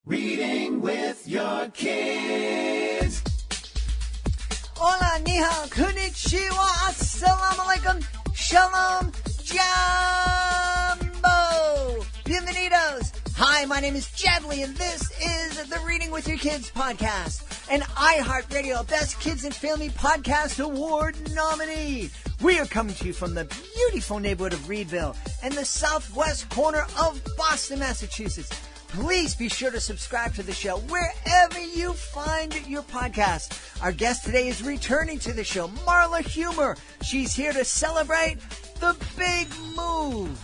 Reading with your kids. Hola, ni hao, konnichiwa, assalamu alaikum, shalom, jambo. Bienvenidos. Hi, my name is Jadley, and this is the Reading with Your Kids podcast, an iHeartRadio Best Kids and Family Podcast Award nominee. We are coming to you from the beautiful neighborhood of Reedville and the southwest corner of Boston, Massachusetts. Please be sure to subscribe to the show wherever you find your podcast. Our guest today is returning to the show, Marla Huehmer. She's here to celebrate the big move.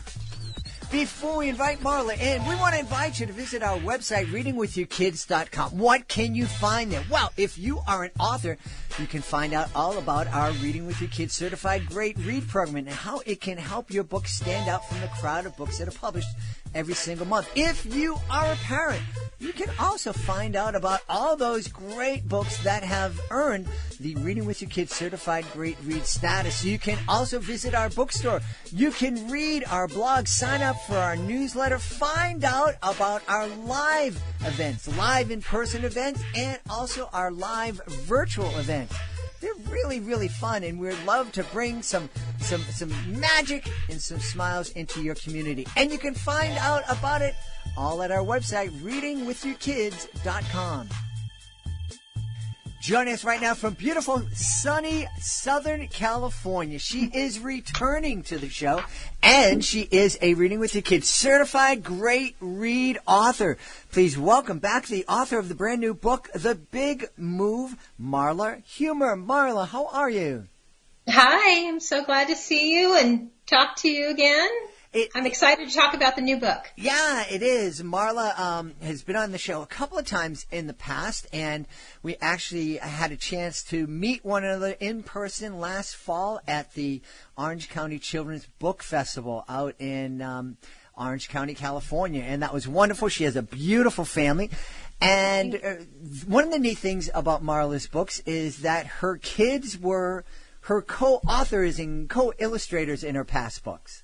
Before we invite Marla in, we want to invite you to visit our website, readingwithyourkids.com. What can you find there? Well, if you are an author, you can find out all about our Reading with Your Kids Certified Great Read program and how it can help your book stand out from the crowd of books that are published every single month. If you are a parent, you can also find out about all those great books that have earned the Reading with Your Kids Certified Great Read status. You can also visit our bookstore. You can read our blog, sign up for our newsletter, find out about our live events, live in-person events, and also our live virtual events. They're really, really fun, and we'd love to bring some magic and some smiles into your community. And you can find out about it all at our website, readingwithyourkids.com. Joining us right now from beautiful, sunny Southern California. She is returning to the show, and she is a Reading with Your Kids Certified Great Read author. Please welcome back the author of the brand new book, The Big Move, Marla Huehmer. Marla, how are you? Hi, I'm so glad to see you and talk to you again. I'm excited to talk about the new book. Yeah, it is. Marla has been on the show a couple of times in the past, and we actually had a chance to meet one another in person last fall at the Orange County Children's Book Festival out in Orange County, California, and that was wonderful. She has a beautiful family, and one of the neat things about Marla's books is that her kids were her co-authors and co-illustrators in her past books.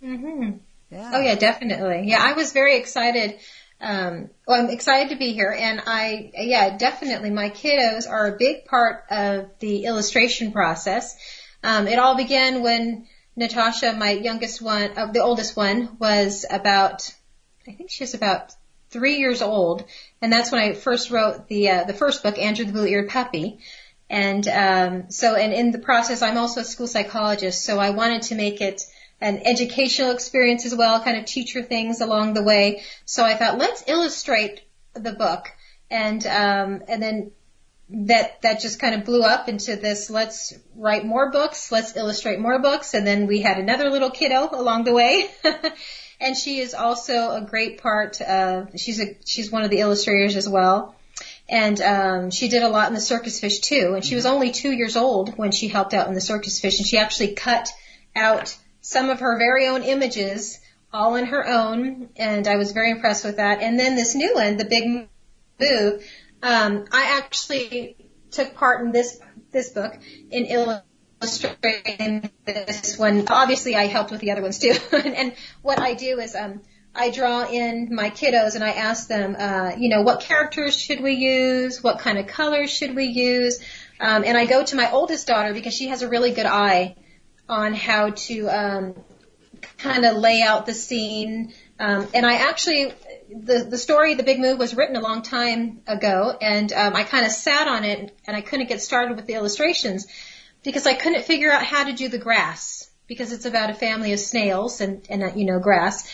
Mm-hmm. Yeah. Oh, yeah, definitely. Yeah, I was very excited. I'm excited to be here. And definitely my kiddos are a big part of the illustration process. It all began when Natasha, my youngest one, the oldest one, was about 3 years old. And that's when I first wrote the first book, Andrew the Blue-Eared Puppy. And in the process, I'm also a school psychologist, so I wanted to make it an educational experience as well, kind of teach her things along the way. So I thought, let's illustrate the book. And then that just kind of blew up into this, let's write more books, let's illustrate more books. And then we had another little kiddo along the way. And she is also a great part she's one of the illustrators as well. And she did a lot in the Circus Fish too. And she was only 2 years old when she helped out in the Circus Fish, and she actually cut out some of her very own images all on her own, and I was very impressed with that. And then this new one, The Big Move, I actually took part in this book in illustrating this one. Obviously, I helped with the other ones too. And what I do is I draw in my kiddos and I ask them, what characters should we use? What kind of colors should we use? And I go to my oldest daughter because she has a really good eye on how to kind of lay out the scene. And I actually, the story, The Big Move, was written a long time ago, and I kind of sat on it, and I couldn't get started with the illustrations because I couldn't figure out how to do the grass, because it's about a family of snails and grass.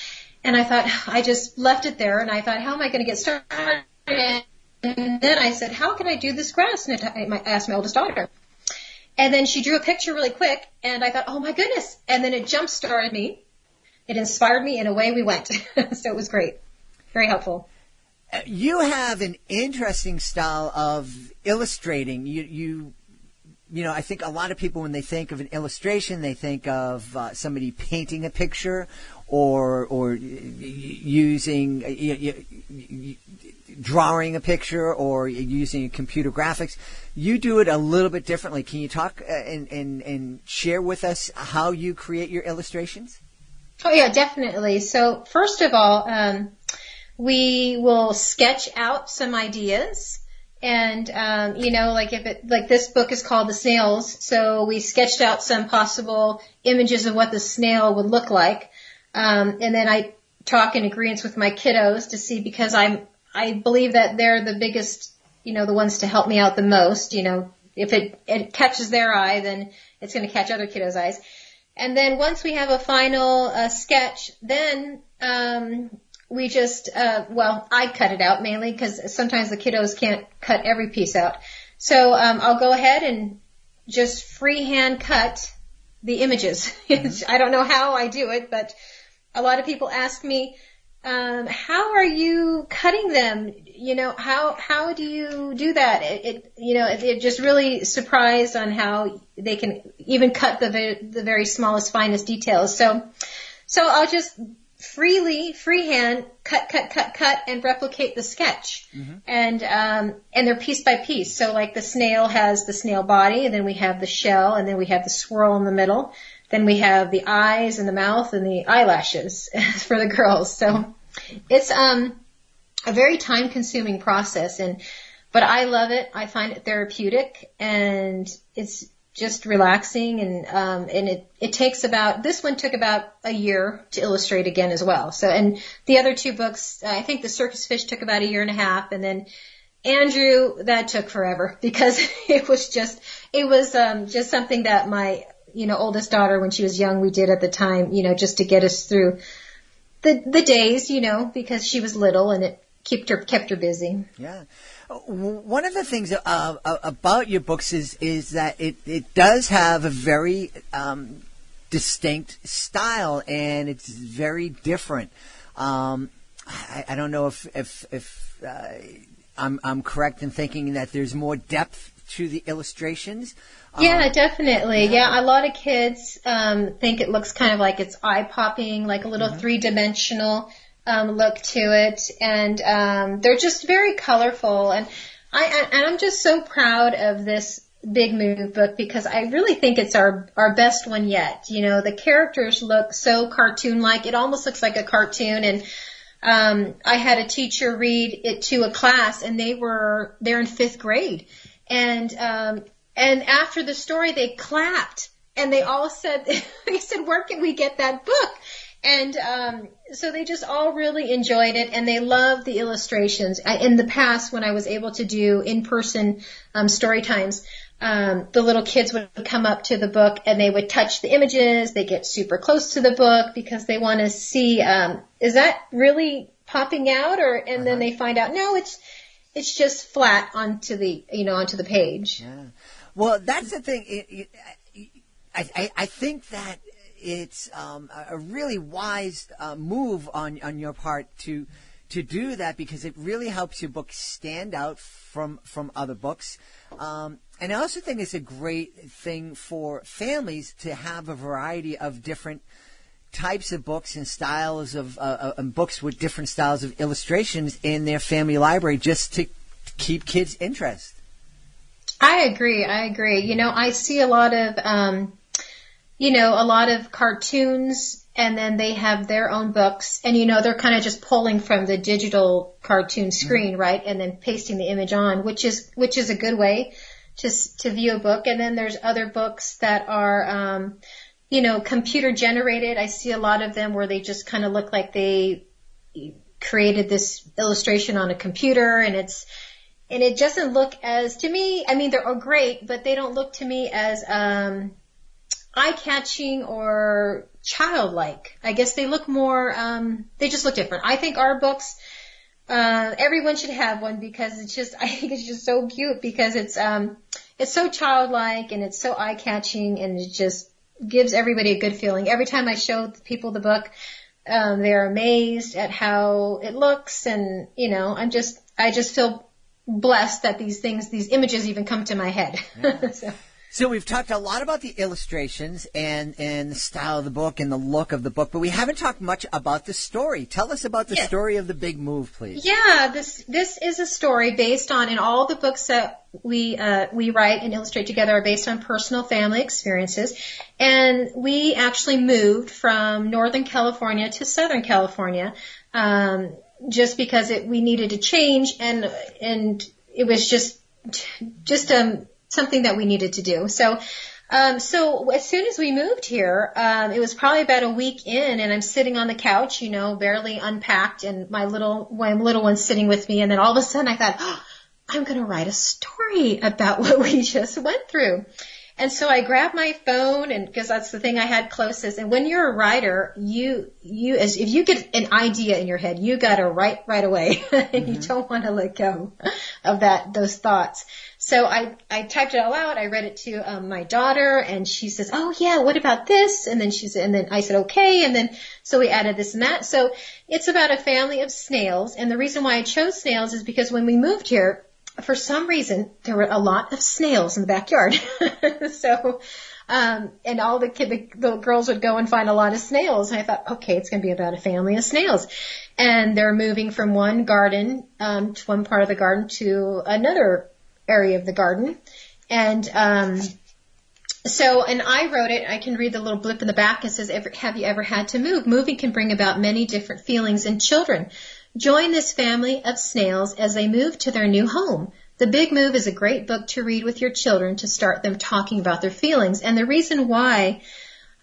And I thought, I just left it there, and I thought, how am I going to get started? And then I said, how can I do this grass? And I asked my oldest daughter. And then she drew a picture really quick, and I thought, oh my goodness. And then it jump-started me. It inspired me, and away we went. So it was great. Very helpful. You have an interesting style of illustrating. I think a lot of people, when they think of an illustration, they think of somebody painting a picture or using drawing a picture or using computer graphics. You do it a little bit differently. Can you talk and share with us how you create your illustrations? Oh, yeah, definitely. So first of all, we will sketch out some ideas. And, like this book is called The Snails. So we sketched out some possible images of what the snail would look like. And then I talk in agreement with my kiddos to see, because I believe that they're the biggest, the ones to help me out the most. If it catches their eye, then it's going to catch other kiddos' eyes. And then once we have a final sketch, then we just, I cut it out mainly because sometimes the kiddos can't cut every piece out. So I'll go ahead and just freehand cut the images. I don't know how I do it, but a lot of people ask me, how are you cutting them? How do you do that? They're just really surprised on how they can even cut the very smallest, finest details. So I'll just freehand cut, and replicate the sketch. And they're piece by piece. So like the snail has the snail body, and then we have the shell, and then we have the swirl in the middle. Then we have the eyes and the mouth and the eyelashes for the girls. So it's a very time-consuming process, but I love it. I find it therapeutic, and it's just relaxing. And it takes this one took about a year to illustrate again as well. So, and the other two books, I think the Circus Fish took about a year and a half, and then Andrew, that took forever because it was just something that my oldest daughter, when she was young, we did at the time, just to get us through the days, because she was little, and it kept her busy. Yeah. One of the things about your books is that it does have a very distinct style, and it's very different. I don't know if I'm correct in thinking that there's more depth to the illustrations. Yeah, definitely. Yeah, a lot of kids think it looks kind of like it's eye-popping, like a little three-dimensional look to it, and they're just very colorful. And I'm just so proud of this Big Move book because I really think it's our best one yet. The characters look so cartoon-like; it almost looks like a cartoon. And I had a teacher read it to a class, and they're in 5th grade, and after the story, they clapped, and they all said, where can we get that book? And so they just all really enjoyed it, and they loved the illustrations. In the past, when I was able to do in-person story times, the little kids would come up to the book, and they would touch the images. They get super close to the book because they want to see, is that really popping out? And then they find out, no, it's just flat onto the page. Yeah. Well, that's the thing. I think that it's a really wise move on your part to do that, because it really helps your book stand out from other books. And I also think it's a great thing for families to have a variety of different types of books and styles of books with different styles of illustrations in their family library, just to keep kids' interest. I agree. I see a lot of cartoons, and then they have their own books, and they're kind of just pulling from the digital cartoon screen, right, and then pasting the image on, which is a good way to view a book. And then there's other books that are computer generated. I see a lot of them where they just kind of look like they created this illustration on a computer, and it doesn't look as, to me, I mean, they're all great, but they don't look to me as eye-catching or childlike. I guess they look more, they just look different. I think our books, everyone should have one, because I think it's just so cute, because it's so childlike, and it's so eye-catching, and it just gives everybody a good feeling. Every time I show people the book, they're amazed at how it looks, and, I just feel blessed that these images even come to my head. Yeah. So we've talked a lot about the illustrations and the style of the book and the look of the book, but we haven't talked much about the story. Tell us about the story of The Big Move, please. Yeah, this is a story based on, and all the books that we write and illustrate together are based on personal family experiences. And we actually moved from Northern California to Southern California. just because we needed to change, and it was just something that we needed to do. So as soon as we moved here, it was probably about a week in, and I'm sitting on the couch, barely unpacked, and my little one's sitting with me, and then all of a sudden I thought, oh, I'm going to write a story about what we just went through. And so I grabbed my phone, and because that's the thing I had closest. And when you're a writer, if you get an idea in your head, you got to write right away, and you don't want to let go of those thoughts. So I typed it all out. I read it to my daughter, and she says, "Oh yeah, what about this?" And then I said, "Okay." And then so we added this and that. So it's about a family of snails, and the reason why I chose snails is because when we moved here, for some reason, there were a lot of snails in the backyard. So, and all the girls would go and find a lot of snails. And I thought, okay, it's going to be about a family of snails. And they're moving from one garden, to one part of the garden to another area of the garden. And, and I wrote it. I can read the little blip in the back. It says, have you ever had to move? Moving can bring about many different feelings in children. Join this family of snails as they move to their new home. The Big Move is a great book to read with your children to start them talking about their feelings. And the reason why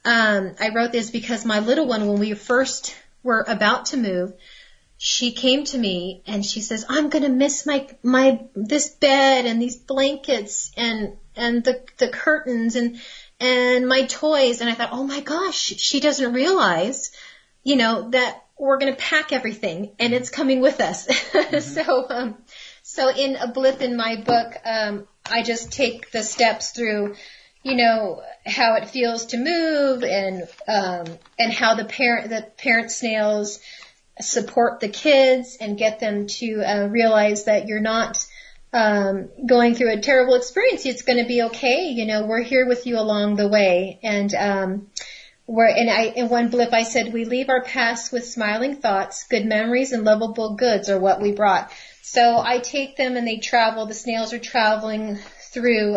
I wrote this because my little one, when we first were about to move, she came to me and she says, "I'm going to miss my this bed and these blankets and the curtains and my toys." And I thought, oh my gosh, she doesn't realize, that we're going to pack everything and it's coming with us. Mm-hmm. So in a blip in my book, I just take the steps through, how it feels to move and how the parent snails support the kids and get them to realize that you're not going through a terrible experience. It's going to be okay. We're here with you along the way. And in one blip I said, we leave our past with smiling thoughts, good memories and lovable goods are what we brought. So I take them and they travel. The snails are traveling through,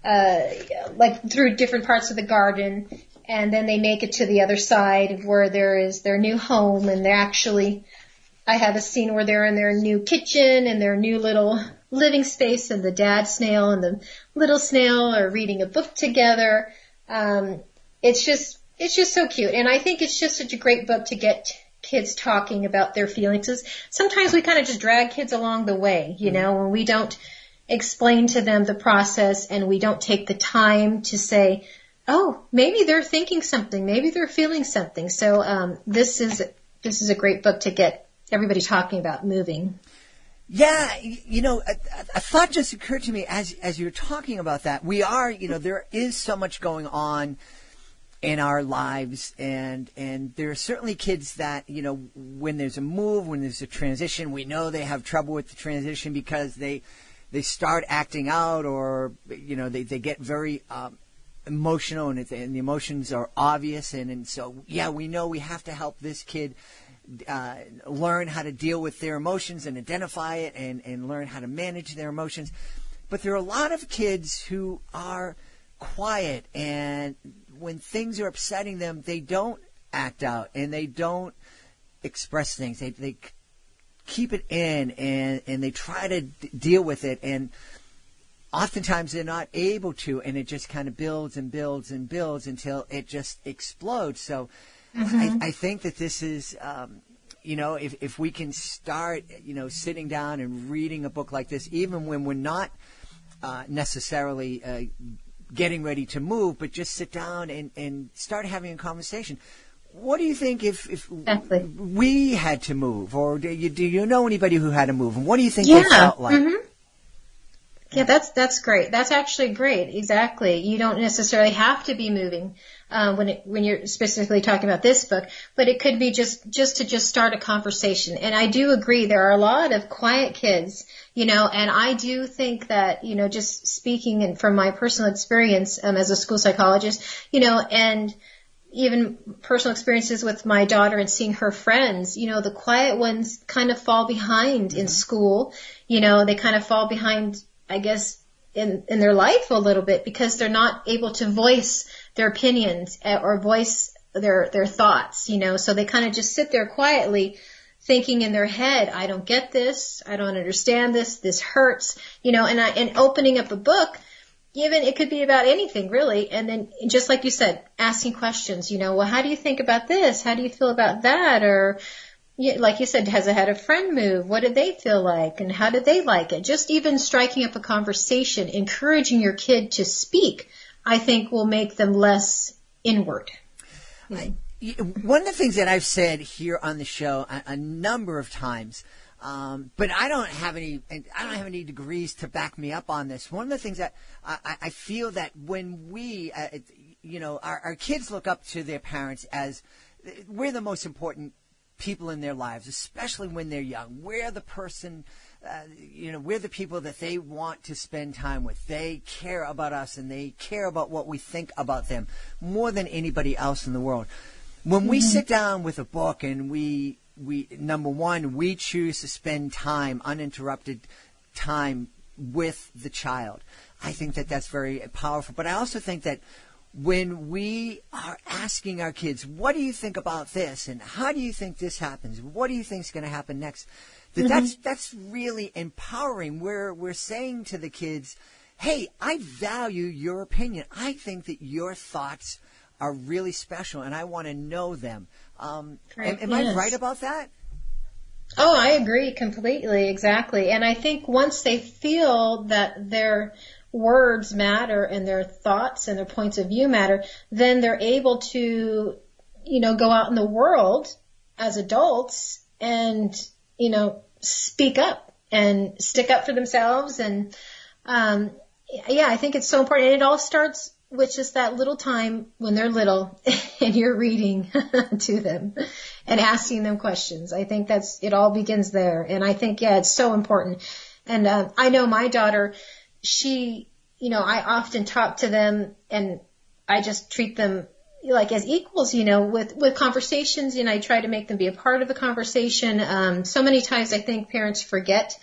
through different parts of the garden, and then they make it to the other side where there is their new home. And I have a scene where they're in their new kitchen and their new little living space, and the dad snail and the little snail are reading a book together. It's just so cute. And I think it's just such a great book to get kids talking about their feelings. Sometimes we kind of just drag kids along the way, when we don't explain to them the process and we don't take the time to say, oh, maybe they're thinking something, maybe they're feeling something. So, this is a great book to get everybody talking about moving. Yeah, a thought just occurred to me as you're talking about that. We are, there is so much going on in our lives, and there are certainly kids that, when there's a move, when there's a transition, we know they have trouble with the transition because they start acting out, or, they get very emotional, and the emotions are obvious, and so, yeah, we know we have to help this kid learn how to deal with their emotions and identify it and learn how to manage their emotions. But there are a lot of kids who are quiet, and when things are upsetting them, they don't act out and they don't express things. They keep it in and they try to deal with it, and oftentimes they're not able to, and it just kind of builds and builds and builds until it just explodes. So mm-hmm. I think that this is, if we can start, sitting down and reading a book like this, even when we're not necessarily getting ready to move, but just sit down and start having a conversation. What do you think if we had to move, or do you know anybody who had to move, and what do you think they felt like? Mm-hmm. Yeah, that's great. That's actually great. Exactly. You don't necessarily have to be moving when you're specifically talking about this book, but it could be just to start a conversation. And I do agree there are a lot of quiet kids, and I do think that, just speaking from my personal experience as a school psychologist, and even personal experiences with my daughter and seeing her friends, the quiet ones kind of fall behind in school. They kind of fall behind, I guess, in their life a little bit because they're not able to voice their opinions or voice their thoughts, so they kind of just sit there quietly, thinking in their head, I don't get this, I don't understand this, this hurts, and opening up a book, even it could be about anything really. And then just like you said, asking questions, well, how do you think about this? How do you feel about that? Or like you said, has it had a friend move? What did they feel like? And how did they like it? Just even striking up a conversation, encouraging your kid to speak, I think will make them less inward. One of the things that I've said here on the show a number of times, but I don't have any degrees to back me up on this. One of the things that I feel that when we, our kids look up to their parents as we're the most important people in their lives, especially when they're young. We're the person, we're the people that they want to spend time with. They care about us and they care about what we think about them more than anybody else in the world. When we sit down with a book and we number one, we choose to spend time, uninterrupted time with the child. I think that that's very powerful. But I also think that when we are asking our kids, what do you think about this? And how do you think this happens? What do you think is going to happen next? That's really empowering. We're saying to the kids, hey, I value your opinion. I think that your thoughts are really special, and I want to know them. Am I right about that? Oh, I agree completely, exactly. And I think once they feel that their words matter and their thoughts and their points of view matter, then they're able to, go out in the world as adults and, speak up and stick up for themselves. And, I think it's so important. And it all starts with just that little time when they're little and you're reading to them and asking them questions. I think it all begins there. And I think, it's so important. And, I know my daughter, she, I often talk to them and I just treat them like as equals, with conversations, and I try to make them be a part of the conversation. So many times I think parents forget,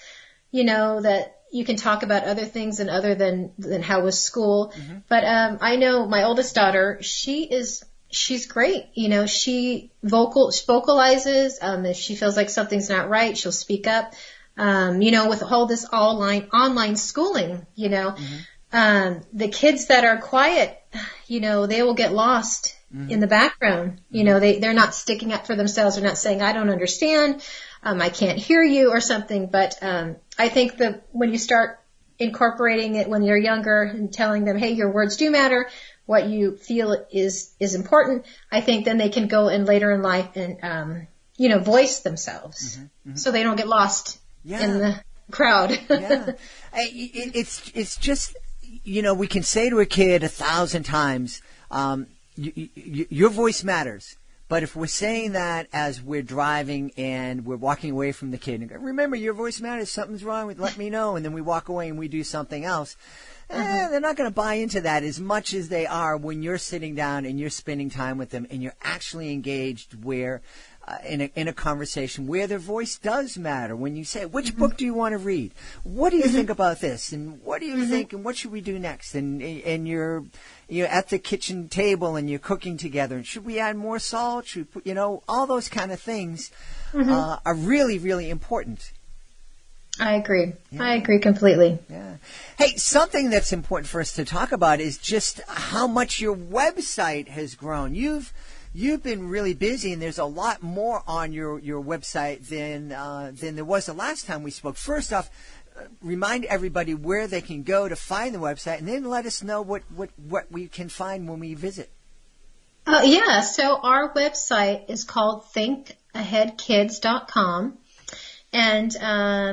that you can talk about other things and other than how was school. But, I know my oldest daughter, she's great. She vocalizes. If she feels like something's not right, she'll speak up. With all this online schooling, the kids that are quiet, they will get lost in the background. They're not sticking up for themselves. They're not saying, I don't understand. I can't hear you or something. But, I think that when you start incorporating it when you're younger and telling them, hey, your words do matter, what you feel is important, I think then they can go in later in life and, voice themselves so they don't get lost in the crowd. It's just, we can say to a kid 1,000 times, your voice matters. But if we're saying that as we're driving and we're walking away from the kid, and go, remember, your voice matters, something's wrong, let me know, and then we walk away and we do something else, they're not going to buy into that as much as they are when you're sitting down and you're spending time with them and you're actually engaged where in a conversation where their voice does matter. When you say, which book do you want to read? What do you think about this? And what do you think? And what should we do next? And you're at the kitchen table and you're cooking together. And should we add more salt? Should we put, all those kind of things are really, really important. I agree. Yeah. I agree completely. Yeah. Hey, something that's important for us to talk about is just how much your website has grown. You've been really busy, and there's a lot more on your website than there was the last time we spoke. First off, remind everybody where they can go to find the website, and then let us know what we can find when we visit. So our website is called thinkaheadkids.com. And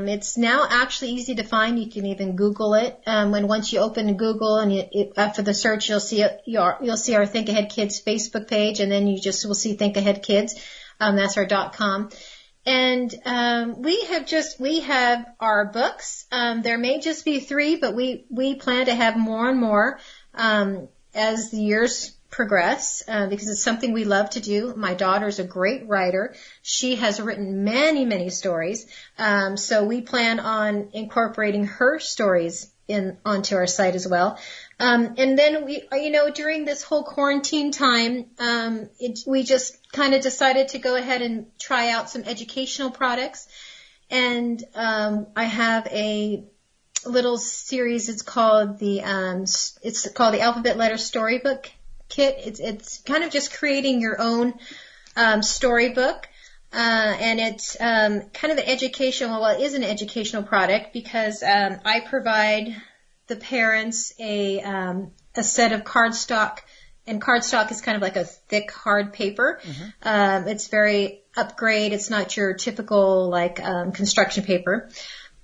it's now actually easy to find. You can even Google it. And once you open Google and after the search, you'll see our Think Ahead Kids Facebook page, and then you just will see Think Ahead Kids. That's our .com. And we have our books. There may just be 3, but we plan to have more and more as the years progress, because it's something we love to do. My daughter's a great writer. She has written many, many stories. So we plan on incorporating her stories onto our site as well. And then we, during this whole quarantine time, we just kind of decided to go ahead and try out some educational products. And I have a little series. It's called the Alphabet Letter Storybook Kit. It's kind of just creating your own storybook. And it's kind of an educational. Well, it is an educational product because I provide the parents a set of cardstock, and cardstock is kind of like a thick, hard paper. It's very upgrade. It's not your typical construction paper.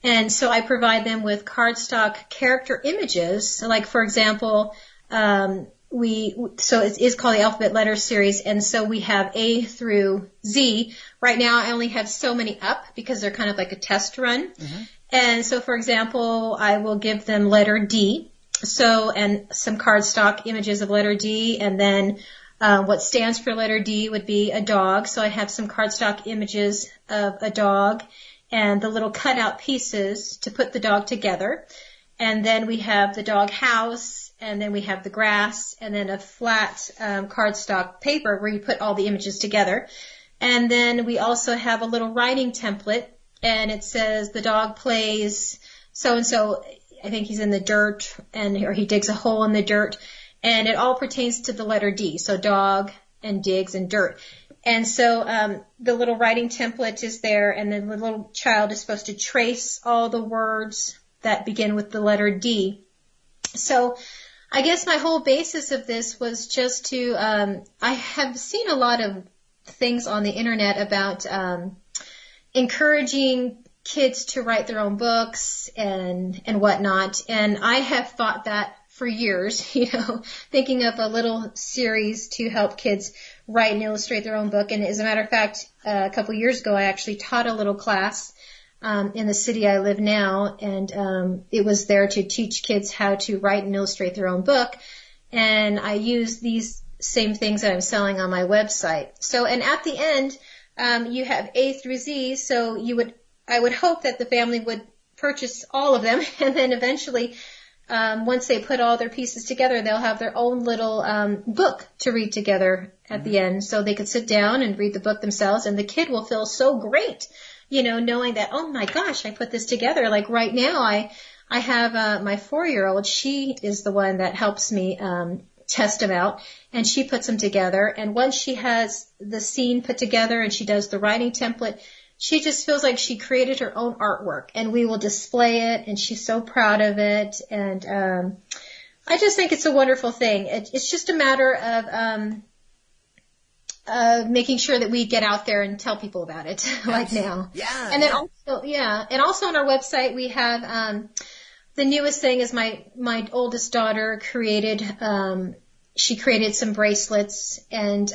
And so I provide them with cardstock character images. So like, for example, so it is called the Alphabet Letter Series, and so we have A through Z. Right now I only have so many up because they're kind of like a test run. And so, for example, I will give them letter D, and some cardstock images of letter D, and then what stands for letter D would be a dog. So I have some cardstock images of a dog and the little cutout pieces to put the dog together. And then we have the dog house, and then we have the grass, and then a flat cardstock paper where you put all the images together. And then we also have a little writing template, and it says the dog plays so-and-so. I think he's in the dirt, or he digs a hole in the dirt, and it all pertains to the letter D. So dog and digs and dirt. And so the little writing template is there, and then the little child is supposed to trace all the words that begin with the letter D. So I guess my whole basis of this was just to, I have seen a lot of things on the internet about encouraging kids to write their own books and whatnot. And I have thought that for years, thinking of a little series to help kids write and illustrate their own book. And as a matter of fact, a couple of years ago, I actually taught a little class in the city I live now, and it was there to teach kids how to write and illustrate their own book. And I use these same things that I'm selling on my website. So, and at the end, you have A through Z, so I would hope that the family would purchase all of them, and then eventually, once they put all their pieces together, they'll have their own little book to read together at the end. So they could sit down and read the book themselves, and the kid will feel so great, knowing that, oh my gosh, I put this together. Like right now, I have my 4-year-old. She is the one that helps me test them out, and she puts them together. And once she has the scene put together and she does the writing template, she just feels like she created her own artwork, and we will display it, and she's so proud of it. And I just think it's a wonderful thing. It's just a matter of making sure that we get out there and tell people about it, like now. Yeah. And then also on our website we have the newest thing is my oldest daughter created. She created some bracelets, and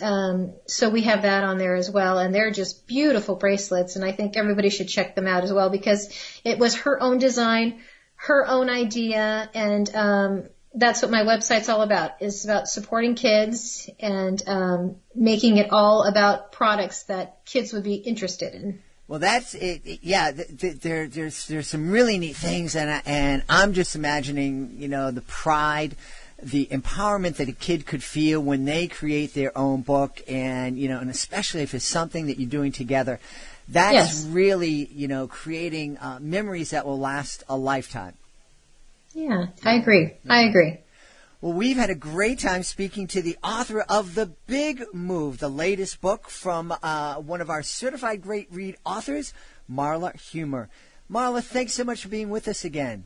so we have that on there as well. And they're just beautiful bracelets, and I think everybody should check them out as well because it was her own design, her own idea, and that's what my website's all about. It's about supporting kids and making it all about products that kids would be interested in. Well, that's it. Yeah, there's some really neat things, and I'm just imagining, the pride, the empowerment that a kid could feel when they create their own book, and and especially if it's something that you're doing together. That's really, creating memories that will last a lifetime. Yeah, I agree. Well, we've had a great time speaking to the author of The Big Move, the latest book from one of our certified great read authors, Marla Huehmer. Marla, thanks so much for being with us again.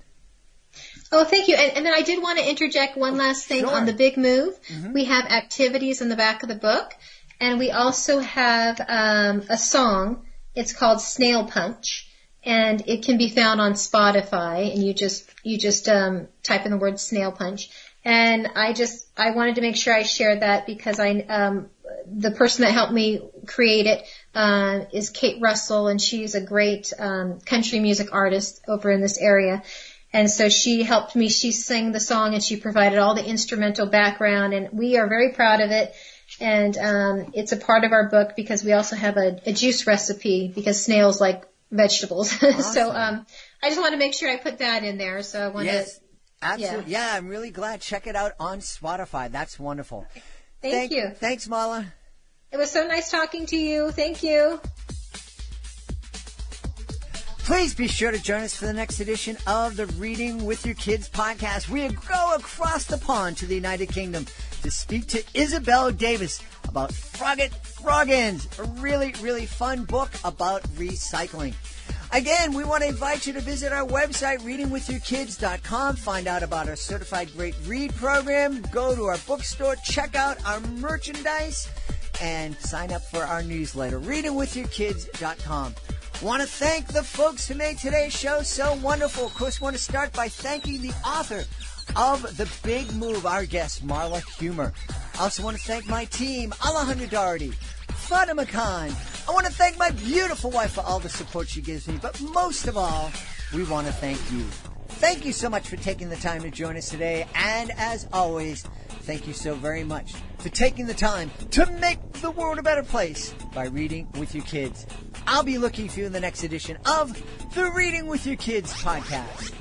Oh, thank you. And then I did want to interject one last thing on The Big Move. Mm-hmm. We have activities in the back of the book, and we also have a song. It's called Snail Punch, and it can be found on Spotify, and you just type in the word Snail Punch. And I wanted to make sure I shared that because the person that helped me create it is Kate Russell, and she's a great country music artist over in this area. And so she helped me. She sang the song, and she provided all the instrumental background, and we are very proud of it. And it's a part of our book because we also have a juice recipe because snails like vegetables. Awesome. So I just want to make sure I put that in there. So I want to Absolutely. Yeah, I'm really glad. Check it out on Spotify. That's wonderful. Thank you. Thanks, Marla. It was so nice talking to you. Thank you. Please be sure to join us for the next edition of the Reading with Your Kids podcast. We go across the pond to the United Kingdom to speak to Isabel Davis about Froggins, a really, really fun book about recycling. Again, we want to invite you to visit our website, readingwithyourkids.com. Find out about our Certified Great Read program. Go to our bookstore, check out our merchandise, and sign up for our newsletter, readingwithyourkids.com. Want to thank the folks who made today's show so wonderful. Of course, want to start by thanking the author of The Big Move, our guest, Marla Huehmer. I also want to thank my team, Alejandra Doherty, Fatima Khan. I want to thank my beautiful wife for all the support she gives me. But most of all, we want to thank you. Thank you so much for taking the time to join us today. And as always, thank you so very much for taking the time to make the world a better place by reading with your kids. I'll be looking for you in the next edition of the Reading with Your Kids podcast.